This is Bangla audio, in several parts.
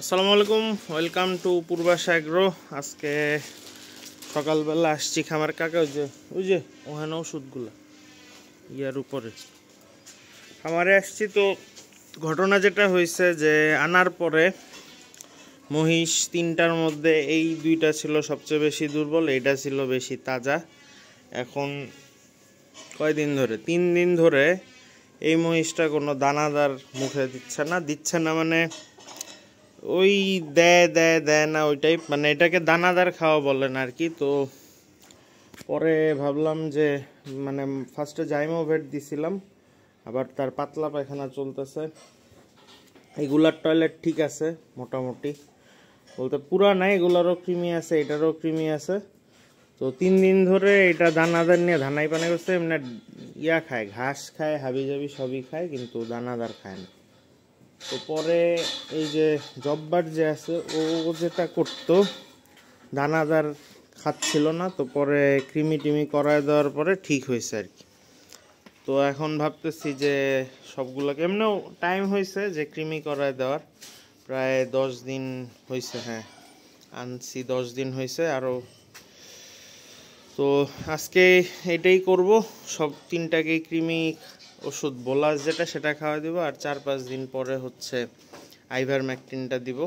আসসালামু আলাইকুম, ওয়েলকাম টু পূর্বাশা এগ্রো। আজকে সকালবেলা আসছি খামার কাকা, ওই যে ওখানে ওষুধগুলো ইয়ার উপরে খামারে আসছি। তো ঘটনা যেটা হয়েছে যে আনার পরে মহিষ তিনটার মধ্যে এই দুইটা ছিল সবচেয়ে বেশি দুর্বল, এইটা ছিল বেশি তাজা। এখন কয়দিন ধরে 3 দিন ধরে এই মহিষটা কোনো দানাদার মুখে দিচ্ছে না মানে ওই দেয় না ওইটাই, মানে এটাকে দানাদার খাওয়া বলেন আর কি। তো পরে ভাবলাম যে মানে ফার্স্টে জাইমোভেট দিছিলাম, আবার তার পাতলা পায়খানা চলতেছে। এগুলার টয়লেট ঠিক আছে মোটামুটি, বলতে পুরা নাই, এগুলারও কৃমি আছে, এটারও কৃমি আছে। তো 3 দিন ধরে এটা দানাদার নিয়ে ধানাই পানি করছে। এমনি ইয়া খায়, ঘাস খায়, হাবি জাবি সবই খায়, কিন্তু দানাদার খায় না। তো পরে এই যে জব্বার যে আছে ও যেটা করতো, দানাদার খাচ্ছিল না। তো পরে কৃমি টিমি করায় দেওয়ার পরে ঠিক হয়েছে আর কি। তো এখন ভাবতেছি যে সবগুলোকে এমনিও টাইম হয়েছে যে কৃমি করায় দেওয়ার, প্রায় 10 দিন হয়েছে। হ্যাঁ, আনছি 10 দিন হয়েছে আরও। তো আজকে এটাই করব, সব তিনটাকেই কৃমি ওষুধ বোলাস যেটা সেটা খাওয়া দিব, আর 4-5 দিন পরে হচ্ছে আইভারমেকটিনটা দিব।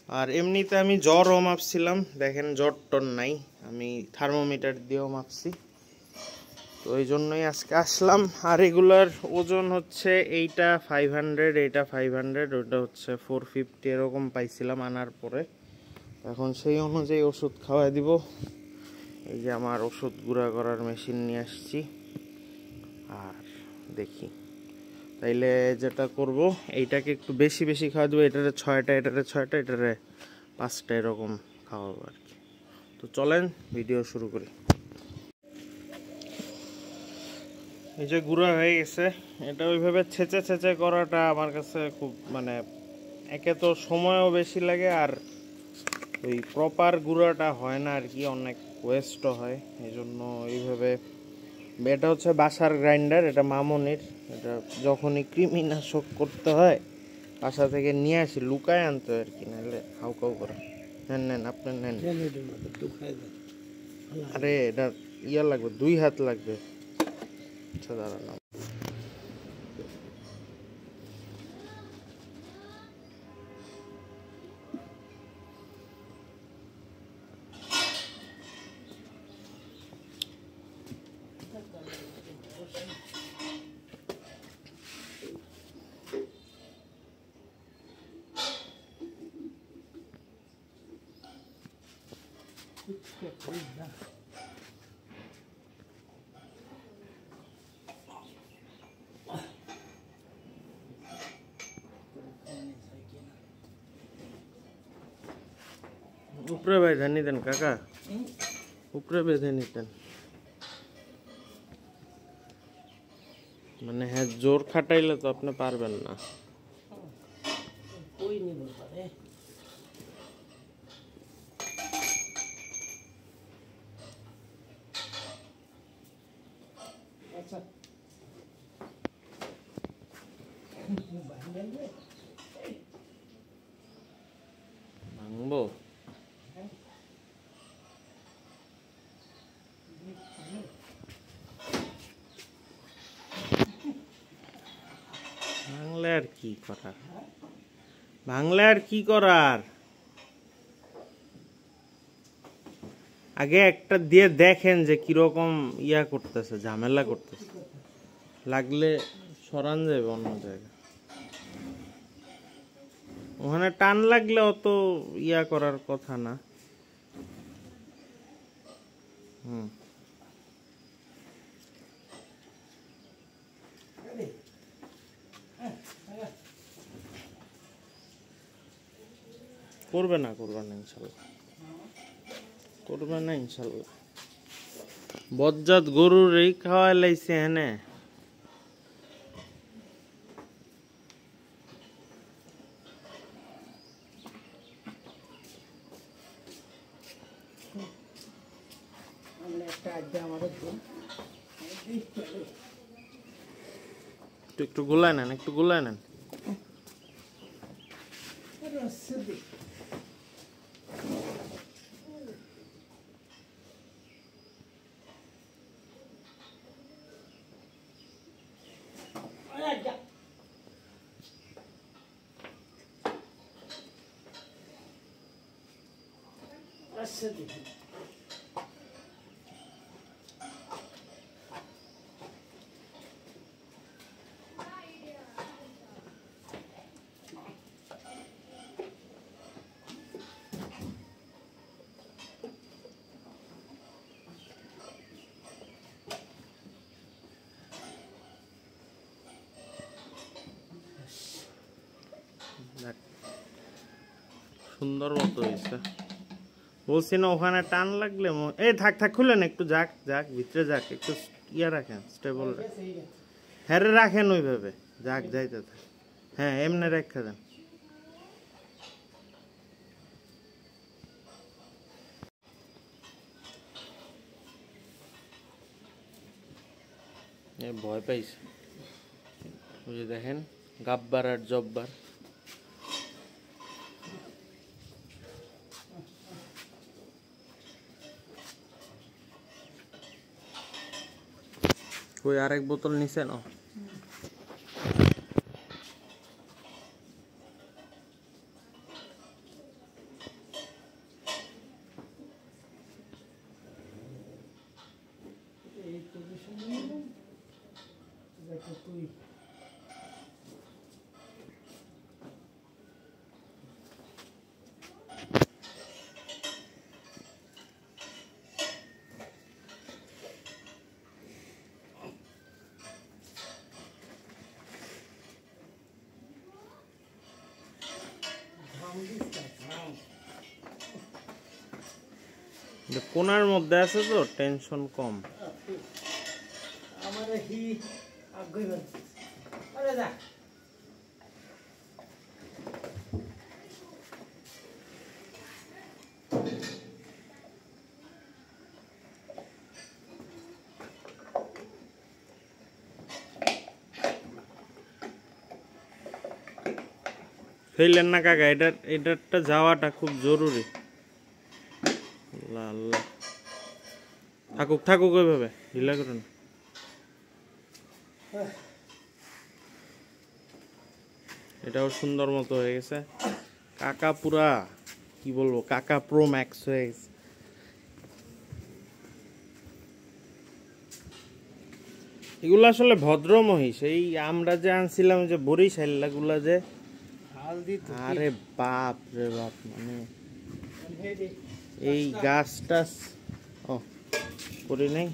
আর এমনিতে আমি জ্বরও মাপছিলাম, দেখেন জ্বর টর নাই, আমি থার্মোমিটার দিয়েও মাপছি। তো এই জন্যই আজকে আসলাম। আর এগুলার ওজন হচ্ছে এইটা 500, এইটা 500, ওটা হচ্ছে 450 এরকম পাইছিলাম আনার পরে। এখন সেই অনুযায়ী ওষুধ খাওয়াই দিব। এই যে আমার ওষুধ গুঁড়া করার মেশিন নিয়ে আসছি, আর দেখি তাইলে যেটা করব এইটাকে একটু বেশি বেশি খাওয়া দেবো। এটারে 6টা, এটারে 6টা, এটারে 5টা, এরকম খাওয়াবো আর কি। তো চলেন ভিডিও শুরু করি। এই যে গুঁড়া হয়ে গেছে, এটা ওইভাবে ছেঁচে করাটা আমার কাছে খুব মানে একে তো সময়ও বেশি লাগে, আর ওই প্রপার গুঁড়াটা হয় না আর কি, অনেক ওয়েস্টও হয়। এই জন্য এইভাবে, এটা হচ্ছে বাসার গ্রাইন্ডার, এটা মামনির। এটা যখনই কৃমিনাশক করতে হয় বাসা থেকে নিয়ে আসি, লুকায় আনতে হয় আর কি, নাহলে হাউকাউ করে। নেন আপনি নেন। আরে এটা ইয়া লাগবে, 2 হাত লাগবে। আচ্ছা দাঁড়ান, উপরে বেঁধে নিতেন কাকা, উপরে বেঁধে নিতেন। মানে হ্যাঁ, জোর খাটাইলে তো আপনি পারবেন না। ভাঙবো ভাঙলে আর কি করার, ভাঙলে আর কি করার। আগে একটা দিয়ে দেখেন যে কিরকম ইয়া করতেছে, ঝামেলা করতেছে, লাগলে সরান যাবে অন্য জায়গায়। ওখানে টান লাগলে অত ইয়া করার কথা না। করবে না ইনশাল্লাহ, করবে না ইনশাল্লাহ। বজ্জাত গরুর এই খাওয়াই লাইছে হেনে। একটু গোলায় নেন, একটু গোলায় নেন। সুন্দর মতো হয়েছে বলছি না ওখানে টান লাগলে এই থাক থাক খুলেন একটু যাক যাক ভিতরে যাক একটু ইয়া রাখেন স্টেবল হ্যাঁ রাখেন ওইভাবে যাক যাইতে থাক হ্যাঁ এমনি রেখে দেন ভয় পাইছে ওই যে দেখেন গাব্বার আর জব্বার ওই আরেক বোতল নিছে না কোনার মধ্যে আছে তো টেনশন কম ফেললেন না কাকা এটা যাওয়াটা খুব জরুরি আল্লাহ থাকুক থাকুক ওইভাবে ঢিলা করুন এটাও সুন্দর মতো হয়ে গেছে কাকা পুরা কি বলবো কাকা প্রো ম্যাক্স হয়ে গেছে এগুলো আসলে ভদ্র মহিষ এই আমরা যে আনছিলাম যে বরিশাল গুলা যে আরে বাপ রে বাপ মানে এই গাছটা ও করি নাই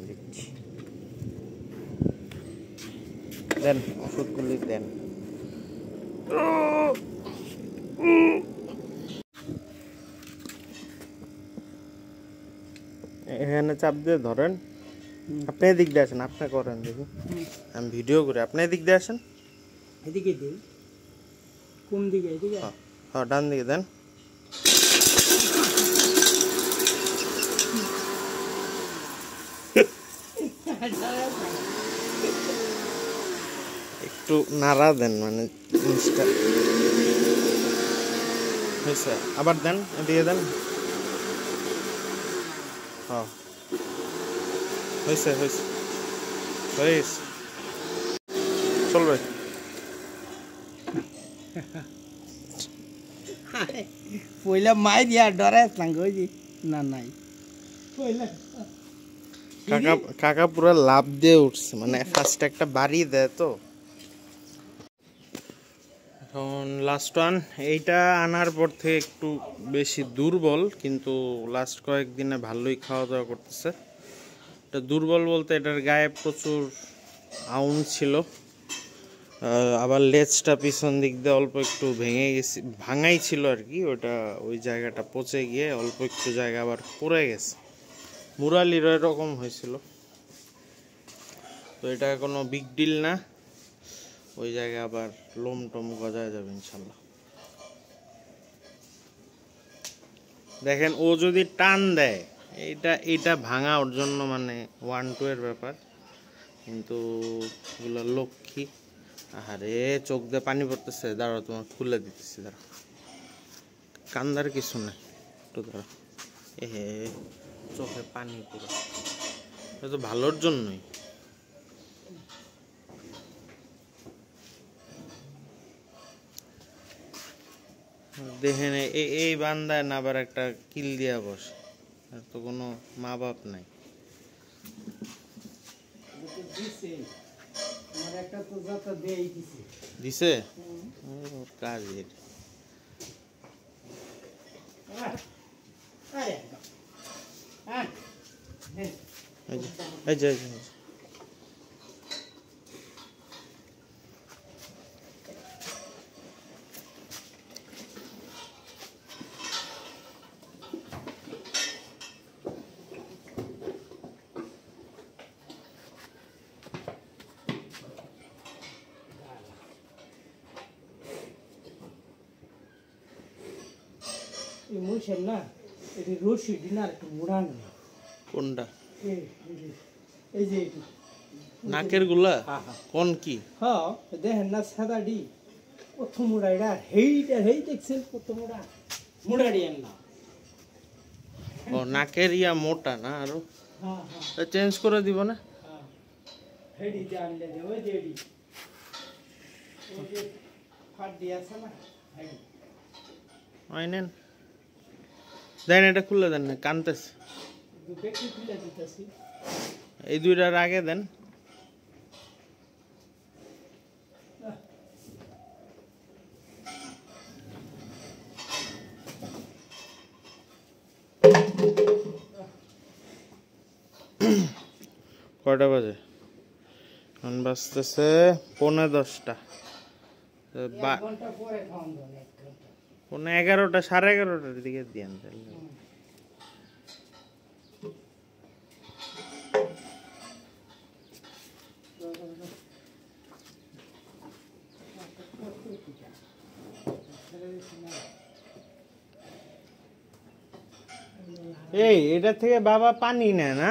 দেখছি দেন ওষুধগুলি দেন এখানে চাপ দিয়ে ধরেন আপনি এদিক দিয়ে আসেন আপনি করেন দেখি আমি ভিডিও করি আপনি এদিক দিয়ে আসেন এদিকে দিই কোন দিকে এদিকে হ্যাঁ ডান দিকে দেন একটু নাড়া দেন মানে জিনিসটা হয়েছে আবার দেন এদিকে দেন হ্যাঁ হয়েছে হয়েছে হয়েছে চলবে পয়লা মাই দিয়া ডরে সাঙ্গজি না নাই পয়লা কাকা কাকা পুরো লাভ দিয়ে উঠছে মানে ফার্স্ট একটা বাড়ি দেয় তো এখন লাস্ট ওয়ান এইটা আনার পর থেকে একটু বেশি দুর্বল কিন্তু লাস্ট কয়েকদিনে ভালোই খাওয়া দাওয়া করতেছে এটা দুর্বল বলতে এটার গায়ে প্রচুর আউন ছিল আবার লেজটা পিছন দিক দিয়ে অল্প একটু ভেঙে গেছে ভাঙাই ছিল আর কি ওটা ওই জায়গাটা পচে গিয়ে অল্প একটু জায়গা আবার পড়ে গেছে মুরালিরও এরকম হয়েছিল তো এটা কোনো বিগ ডিল না ওই জায়গায় আবার লোম টোম গজায় যাবে ইনশাল্লাহ দেখেন ও যদি টান দেয় এইটা ভাঙা ওর জন্য মানে 1-2 এর ব্যাপার কিন্তু এগুলো লক্ষ্মী আরে চোখ দিয়ে পানি পড়তেছে, দাঁড়াও তোমার খুলে দিতেছি, দাঁড়াও। কান্দার কিছু নাই, একটু দাঁড়াও। চোখে পানি পুরো, এটা তো ভালোর জন্যই। দেখেন এই বান্দায় না আবার একটা কিল দিয়া বসে, আর তো কোনো মা বাপ নাই। দিছে কাজ এটা। এই যে ইমোশন না, এটি রশি ডিনার একটু মোড়ানো। কোনটা? এই যে নাকের গুলা কোন কি? হ্যাঁ দেখেন না সাদা ডি প্রথম মোড়াইডা হেইটা হেই দেখছেন প্রথম মোড়া মোড়াড়ি না। ও নাকের ইয়া মোটা না আরো? হ্যাঁ হ্যাঁ চেঞ্জ করে দিব না? হ্যাঁ হেডি জানলে দে ওই যেডি ওই যে ফাট দিয়াছে না হেডি আইনেন দেন, এটা খুলে দেন না, কানতেছে। দুটো কি খুলে দিতেছি, এই দুইটার আগে দেন। কয়টা বাজে? এখন বাজতেছে 10:45। 1 ঘন্টা পরে খাওয়ান দেন, 1 ঘন্টা 11:30 11:30 দিকে দিয়েন তাহলে। এই এটা থেকে বাবা পানি নেয় না?